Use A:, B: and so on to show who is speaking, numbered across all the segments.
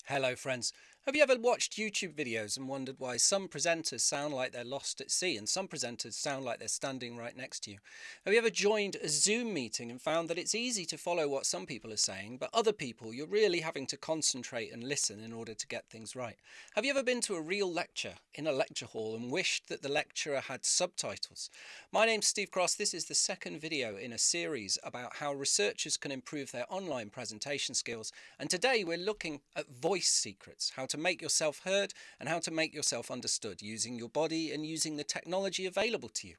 A: Hello, friends. Have you ever watched YouTube videos and wondered why some presenters sound like they're lost at sea and some presenters sound like they're standing right next to you? Have you ever joined a Zoom meeting and found that it's easy to follow what some people are saying, but other people you're really having to concentrate and listen in order to get things right? Have you ever been to a real lecture in a lecture hall and wished that the lecturer had subtitles? My name's Steve Cross. This is the second video in a series about how researchers can improve their online presentation skills, and today we're looking at voice secrets, how to make yourself heard and how to make yourself understood using your body and using the technology available to you.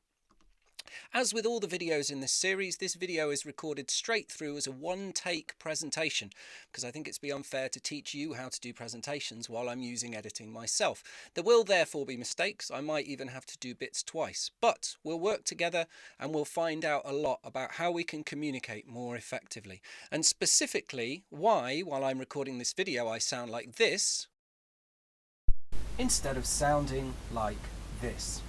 A: As with all the videos in this series, this video is recorded straight through as a one-take presentation because I think it's be unfair to teach you how to do presentations while I'm using editing myself. There will therefore be mistakes. I might even have to do bits twice, but we'll work together and we'll find out a lot about how we can communicate more effectively, and specifically why, while I'm recording this video, I sound like this instead of sounding like this.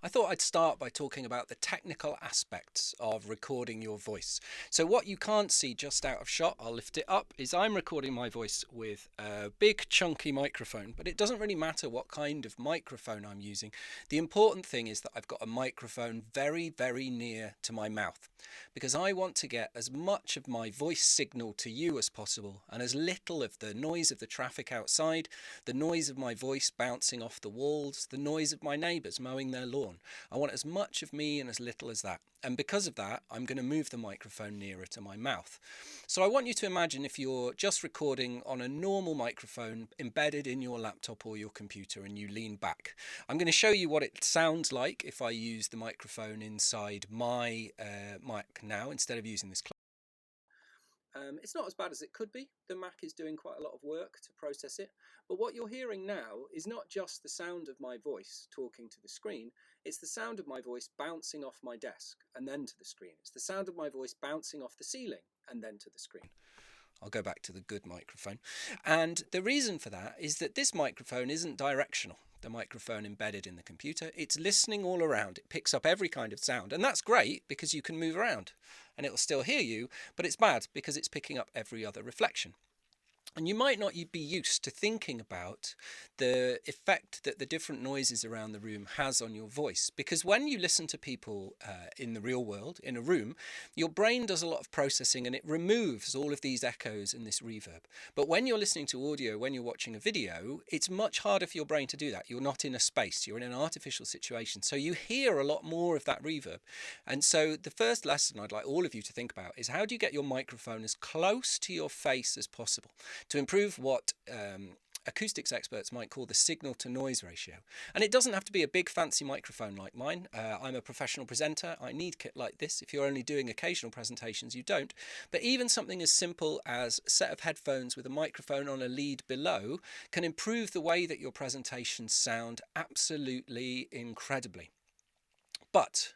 A: I thought I'd start by talking about the technical aspects of recording your voice. So what you can't see just out of shot, I'll lift it up, is I'm recording my voice with a big chunky microphone, but it doesn't really matter what kind of microphone I'm using. The important thing is that I've got a microphone very, very near to my mouth, because I want to get as much of my voice signal to you as possible and as little of the noise of the traffic outside, the noise of my voice bouncing off the walls, the noise of my neighbours mowing their lawn. I want as much of me and as little as that. And because of that, I'm going to move the microphone nearer to my mouth. So I want you to imagine if you're just recording on a normal microphone embedded in your laptop or your computer and you lean back. I'm going to show you what it sounds like if I use the microphone inside my mic now instead of using this. It's not as bad as it could be. The Mac is doing quite a lot of work to process it. But what you're hearing now is not just the sound of my voice talking to the screen, it's the sound of my voice bouncing off my desk and then to the screen. It's the sound of my voice bouncing off the ceiling and then to the screen. I'll go back to the good microphone. And the reason for that is that this microphone isn't directional. The microphone embedded in the computer, it's listening all around. It picks up every kind of sound. And that's great because you can move around and it'll still hear you, but it's bad because it's picking up every other reflection. And you might not be used to thinking about the effect that the different noises around the room has on your voice. Because when you listen to people in the real world, in a room, your brain does a lot of processing and it removes all of these echoes and this reverb. But when you're listening to audio, when you're watching a video, it's much harder for your brain to do that. You're not in a space, you're in an artificial situation. So you hear a lot more of that reverb. And so the first lesson I'd like all of you to think about is how do you get your microphone as close to your face as possible to improve what acoustics experts might call the signal to noise ratio. And it doesn't have to be a big fancy microphone like mine. I'm a professional presenter. I need kit like this. If you're only doing occasional presentations, you don't. But even something as simple as a set of headphones with a microphone on a lead below can improve the way that your presentations sound absolutely incredibly. But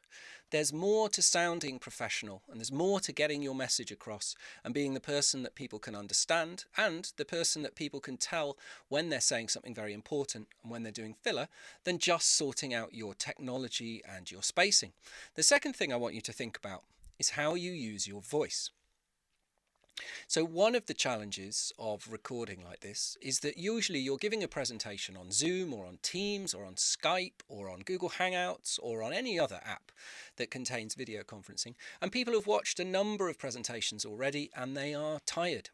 A: there's more to sounding professional, and there's more to getting your message across and being the person that people can understand and the person that people can tell when they're saying something very important and when they're doing filler than just sorting out your technology and your spacing. The second thing I want you to think about is how you use your voice. So one of the challenges of recording like this is that usually you're giving a presentation on Zoom or on Teams or on Skype or on Google Hangouts or on any other app that contains video conferencing, and people have watched a number of presentations already and they are tired.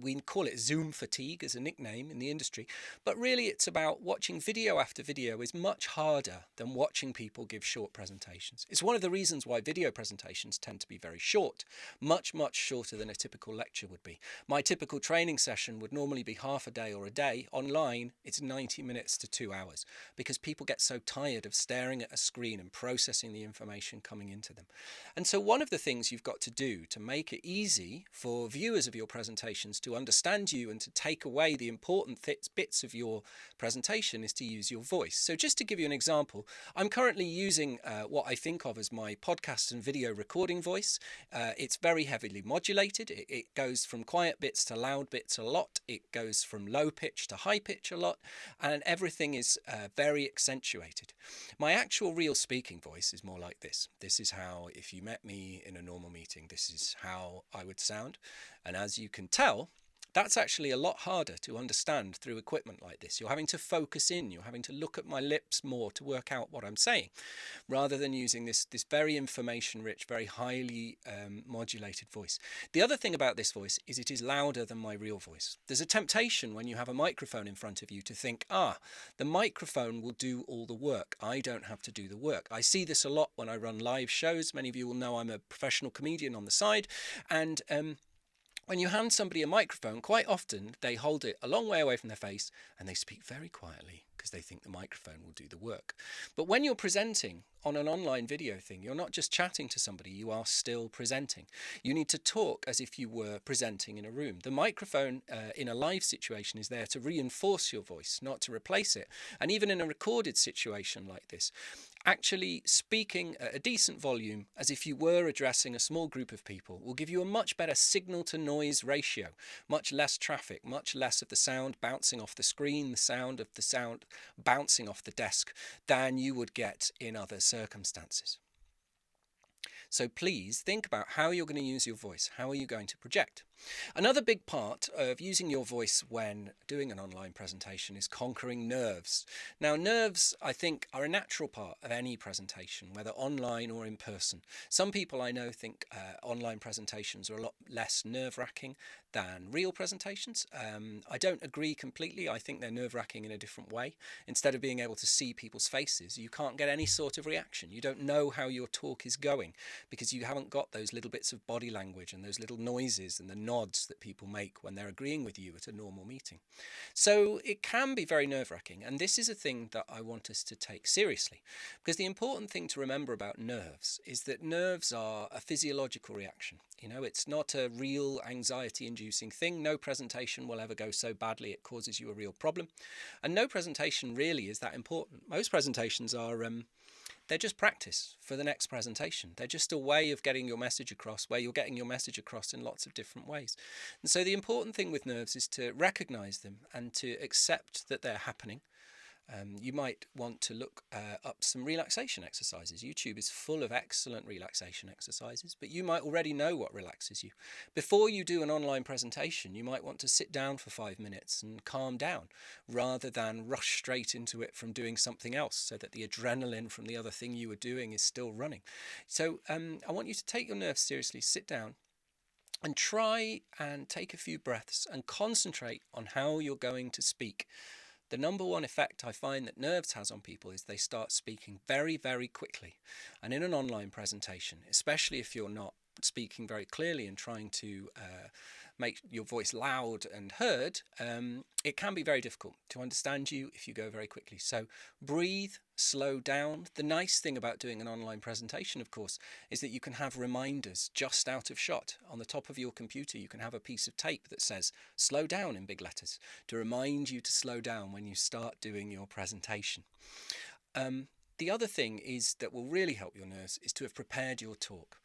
A: We call it Zoom fatigue as a nickname in the industry, but really it's about watching video after video is much harder than watching people give short presentations. It's one of the reasons why video presentations tend to be very short, much shorter than a typical lecture would be. My typical training session would normally be half a day or a day. Online, it's 90 minutes to 2 hours because people get so tired of staring at a screen and processing the information coming into them. And so one of the things you've got to do to make it easy for viewers of your presentations to understand you and to take away the important bits of your presentation is to use your voice. So just to give you an example, I'm currently using what I think of as my podcast and video recording voice. It's very heavily modulated. It goes from quiet bits to loud bits a lot. It goes from low pitch to high pitch a lot, and everything is very accentuated. My actual real speaking voice is more like this. This is how, if you met me in a normal meeting, this is how I would sound. And as you can tell, That's actually a lot harder to understand through equipment like this. You're having to focus in, you're having to look at my lips more to work out what I'm saying, rather than using this very information rich, very highly modulated voice. The other thing about this voice is it is louder than my real voice. There's a temptation when you have a microphone in front of you to think, the microphone will do all the work. I don't have to do the work. I see this a lot when I run live shows. Many of you will know I'm a professional comedian on the side, and when you hand somebody a microphone, quite often they hold it a long way away from their face and they speak very quietly because they think the microphone will do the work. But when you're presenting on an online video thing, you're not just chatting to somebody, you are still presenting. You need to talk as if you were presenting in a room. The microphone in a live situation is there to reinforce your voice, not to replace it. And even in a recorded situation like this, actually speaking at a decent volume as if you were addressing a small group of people will give you a much better signal to noise ratio, much less traffic, much less of the sound bouncing off the screen, the sound of the sound bouncing off the desk than you would get in other circumstances. So please think about how you're going to use your voice. How are you going to project? Another big part of using your voice when doing an online presentation is conquering nerves. Now, nerves, I think, are a natural part of any presentation, whether online or in person. Some people I know think online presentations are a lot less nerve-wracking than real presentations. I don't agree completely. I think they're nerve-wracking in a different way. Instead of being able to see people's faces, you can't get any sort of reaction. You don't know how your talk is going because you haven't got those little bits of body language and those little noises and the nods that people make when they're agreeing with you at a normal meeting. So it can be very nerve-wracking, and this is a thing that I want us to take seriously, because the important thing to remember about nerves is that nerves are a physiological reaction. You know, it's not a real anxiety-inducing thing. No presentation will ever go so badly it causes you a real problem, and no presentation really is that important. Most presentations are they're just practice for the next presentation. They're just a way of getting your message across, where you're getting your message across in lots of different ways. And so the important thing with nerves is to recognize them and to accept that they're happening. You might want to look up some relaxation exercises. YouTube is full of excellent relaxation exercises, but you might already know what relaxes you. Before you do an online presentation, you might want to sit down for 5 minutes and calm down, rather than rush straight into it from doing something else, so that the adrenaline from the other thing you were doing is still running. So I want you to take your nerves seriously, sit down, and try and take a few breaths and concentrate on how you're going to speak. The number one effect I find that nerves has on people is they start speaking very, very quickly. And in an online presentation, especially if you're not speaking very clearly and trying to make your voice loud and heard, it can be very difficult to understand you if you go very quickly. So breathe, slow down. The nice thing about doing an online presentation, of course, is that you can have reminders just out of shot. On the top of your computer, you can have a piece of tape that says slow down in big letters to remind you to slow down when you start doing your presentation. The other thing is that will really help your nerves is to have prepared your talk.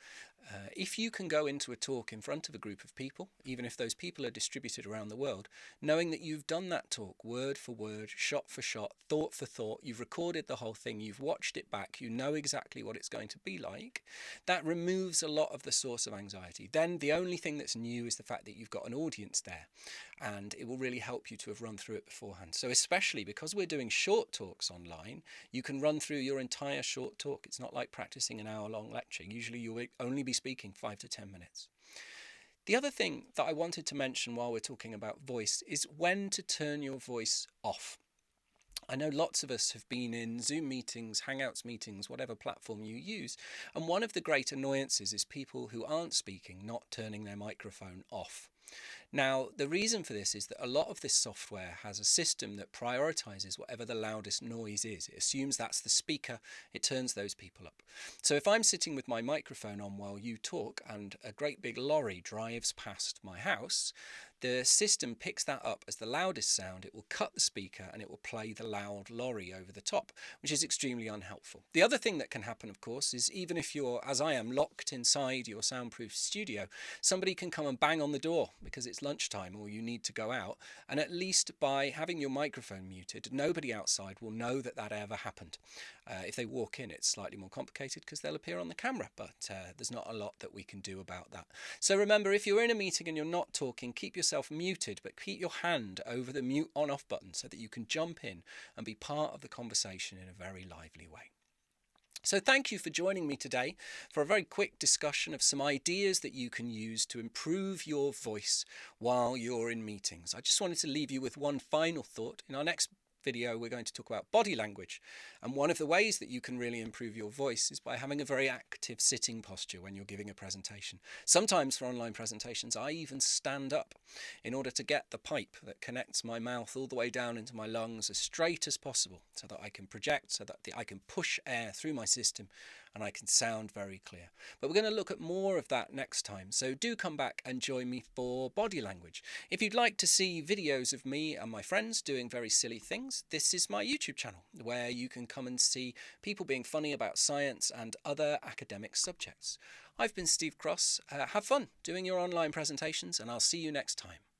A: If you can go into a talk in front of a group of people, even if those people are distributed around the world, knowing that you've done that talk word for word, shot for shot, thought for thought, you've recorded the whole thing, you've watched it back, you know exactly what it's going to be like, that removes a lot of the source of anxiety. Then the only thing that's new is the fact that you've got an audience there, and it will really help you to have run through it beforehand. So especially because we're doing short talks online, you can run through your entire short talk. It's not like practicing an hour-long lecture. Usually you'll only be speaking 5 to 10 minutes. The other thing that I wanted to mention while we're talking about voice is when to turn your voice off. I know lots of us have been in Zoom meetings, Hangouts meetings, whatever platform you use, and one of the great annoyances is people who aren't speaking not turning their microphone off. Now, the reason for this is that a lot of this software has a system that prioritizes whatever the loudest noise is. It assumes that's the speaker, it turns those people up. So if I'm sitting with my microphone on while you talk and a great big lorry drives past my house, the system picks that up as the loudest sound, it will cut the speaker and it will play the loud lorry over the top, which is extremely unhelpful. The other thing that can happen, of course, is even if you're, as I am, locked inside your soundproof studio, somebody can come and bang on the door because it's lunchtime or you need to go out, and at least by having your microphone muted, nobody outside will know that that ever happened. If they walk in, it's slightly more complicated because they'll appear on the camera, but there's not a lot that we can do about that. So remember, if you're in a meeting and you're not talking, keep yourself muted, but keep your hand over the mute on-off button so that you can jump in and be part of the conversation in a very lively way. So thank you for joining me today for a very quick discussion of some ideas that you can use to improve your voice while you're in meetings. I just wanted to leave you with one final thought. In our next video, we're going to talk about body language. And one of the ways that you can really improve your voice is by having a very active sitting posture when you're giving a presentation. Sometimes for online presentations, I even stand up in order to get the pipe that connects my mouth all the way down into my lungs as straight as possible so that I can project, so that I can push air through my system and I can sound very clear. But we're going to look at more of that next time. So do come back and join me for body language. If you'd like to see videos of me and my friends doing very silly things, this is my YouTube channel where you can come and see people being funny about science and other academic subjects. I've been Steve Cross. Have fun doing your online presentations, and I'll see you next time.